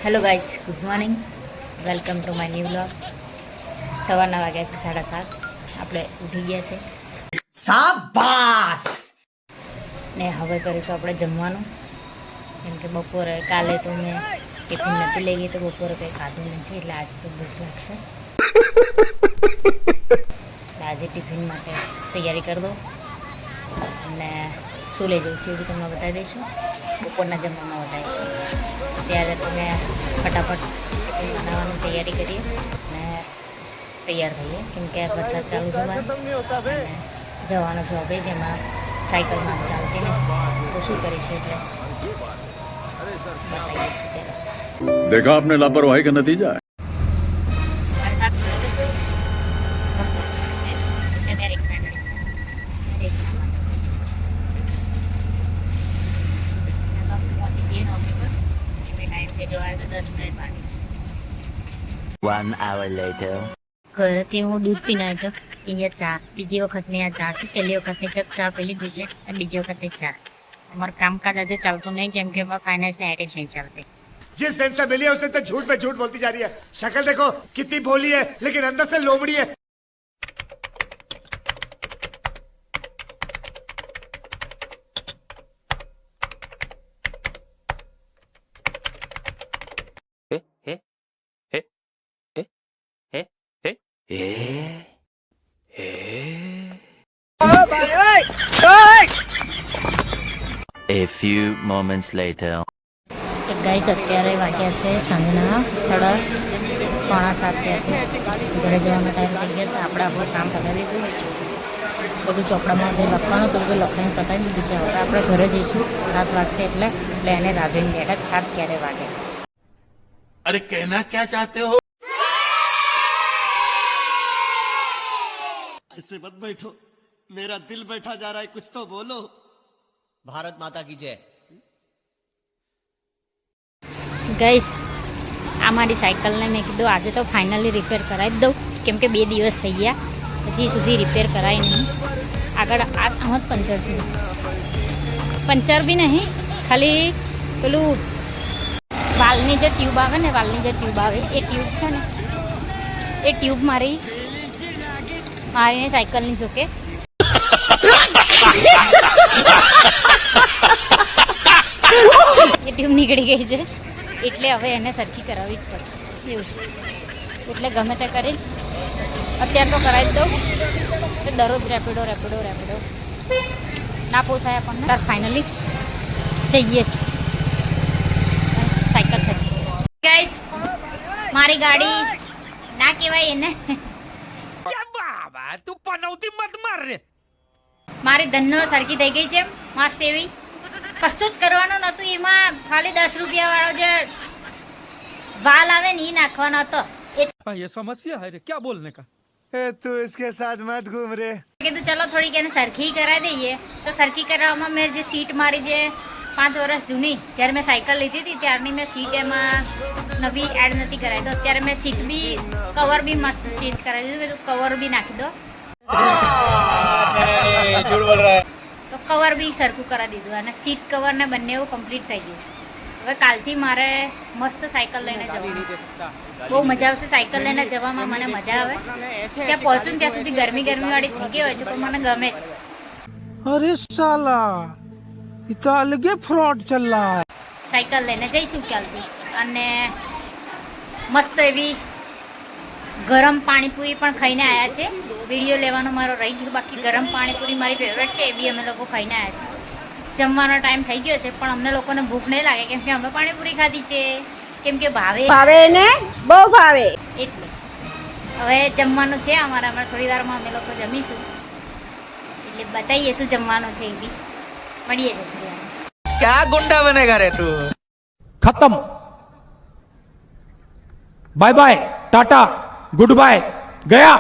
Hello guys, good morning. Welcome to my new vlog. સવારના વાગ્યા છે 7:30. આપણે ઉઠી ગયા છે. શાબાશ. ને હવે કરીશું આપણે જમવાનું, કેમ કે બપોરે કાલે તો મેં ટિફિન નથી લઈ ગઈ, તો બપોરે કંઈ ખાધું નથી, એટલે આજે તો ભૂખ લાગશે. આજે ટિફિન માટે તૈયારી કરી દો અને શું લઈ જવું છે એ બી તમને બતાવી દઈશું. બપોરના જમવામાં બતાવીશું. ત્યારે તમે ફટાફટ ટિફિન બનાવવાની તૈયારી કરીએ અને તૈયાર થઈએ, કેમ કે વરસાદ ચાલુ છે અને જવાનો જોબ જેમાં સાયકલમાં ચાલતી ને, તો શું કરીશું એટલે બતાવીએ છીએ. ચાલો, देखा आपने लापरवाही का नतीजा है. ઘરેથી હું દૂધ પીને આવી છું. અહીંયા ચા, બીજી વખતની આ ચા છે. પહેલી વખતની ચા પી લીધી છે અને બીજી વખતની ચા. અમારું કામકાજ આજે ચાલતું નહીં, કેમ કે એમાં ફાઇનાન્સની આઈડી નહીં ચાલતી. जिस दिन से मिली है उस दिन तक झूठ पे झूठ बोलती जा रही है. शक्ल देखो कितनी भोली है, लेकिन अंदर से लोमड़ी है. A few moments later. Guys, અત્યારે વાગ્યા છે સાંજના 6:45 ત્યાંથી ઘરે જવાનો ટાઈમ થઈ ગયા છે. આપણે આપણું કામ પતાવી દીધું, બધું ચોપડામાં જે લખવાનું હતું બધું લખાઈને પતાવી દીધું છે. હવે આપણે ઘરે જઈશું 7 વાગશે એટલે એને રાજોઈને બેઠા 7 ક્યારે વાગે. अरे कहना क्या चाहते हो? ऐसे मत बैठो, मेरा दिल बैठा जा रहा है, कुछ तो बोलो. भारत माता की जय. ગાઈઝ, આ મારી સાયકલને મેં કીધું આજે તો ફાઇનલી રિપેર કરાવી જ દઉં, કેમ કે 2 દિવસ થઈ ગયા હજી સુધી રિપેર કરાવી નહીં. આગળ આમ જ પંચર છે, પંચર બી નહીં, ખાલી પેલું વાલની જે ટ્યુબ આવે ને, વાલની જે ટ્યુબ આવે એ ટ્યુબ છે ને, એ ટ્યુબ મારીને સાયકલની જોકે એ ટ્યુબ નીકળી ગઈ છે, એટલે હવે એને સરખી કરાવવી જ પડશે એવું છે. એટલે ગમે તે કરી અત્યારે તો કરાવી જ દઉં, તો દરરોજ રેપિડો ના પોસાય આપણને. તાર ફાઇનલી જઈએ છીએ, સાયકલ છે. ગાઈસ, મારી ગાડી ના કહેવાય એને, તું પનવતી મત માર રે. મારી ધનનો સરખી થઈ ગઈ છે મસ્ત એવી. કશું જ કરવાનું નહોતું, એમાં ખાલી 10 રૂપિયા વાળો જે વાલ આવે ને એ નાખવાનો હતો. ये समस्या है रे, क्या बोलने का. तू इसके साथ मत घूम रे. કીધું ચલો થોડીક એને સરખી કરાવી દઈએ. તો સરખી કરાવવામાં મેં જે સીટ મારી જે 5 વર્ષ જૂની જ્યારે મેં સાયકલ લીધી હતી ત્યારની મેં સીટ એમાં નવી એડ નથી કરાવી. તો અત્યારે મેં સીટ બી કવર બી મસ્ત ચેન્જ કરાવી દીધું. કવર બી નાખી દો, તો કવર બી સરખું કરાવી દીધું અને સીટ કવર ને બંને એવું કમ્પ્લીટ થઈ ગયું છે. હવે કાલથી મારે મસ્ત સાયકલ લઈને જવાનું. બહુ મજા આવશે સાયકલ લઈને જવામાં, મને મજા આવે. ત્યાં પહોંચું ને ત્યાં સુધી ગરમી વાળી થઈ ગઈ હોય છે, પણ મને ગમે છે. अरे साला, ये तो अलग फ्रॉड चल रहा है. સાયકલ લઈને જઈશું કાલથી. અને મસ્ત એવી ગરમ પાણીપુરી પણ ખાઈને આવ્યા છે. વિડીયો લેવાનો મારો રહી ગયો, બાકી ગરમ પાણીપુરી મારી ફેવરેટ છે, એ બી અમે લોકો ખાઈને આવ્યા છે. જમવાનો ટાઈમ થઈ ગયો છે, પણ અમને લોકોને ભૂખ નહીં લાગે, કેમ કે અમે પાણીપુરી ખાધી છે, કેમ કે ભાવે ને બહુ ભાવે. એટલે હવે જમવાનું છે અમારે થોડી વારમાં અમે લોકો જમીશું, એટલે બતાવીએ શું જમવાનું છે એ બી મળીએ છે થોડી વાર. क्या गुंडा बनेगा रे तू. खत्म. Bye bye, tata, goodbye, गया.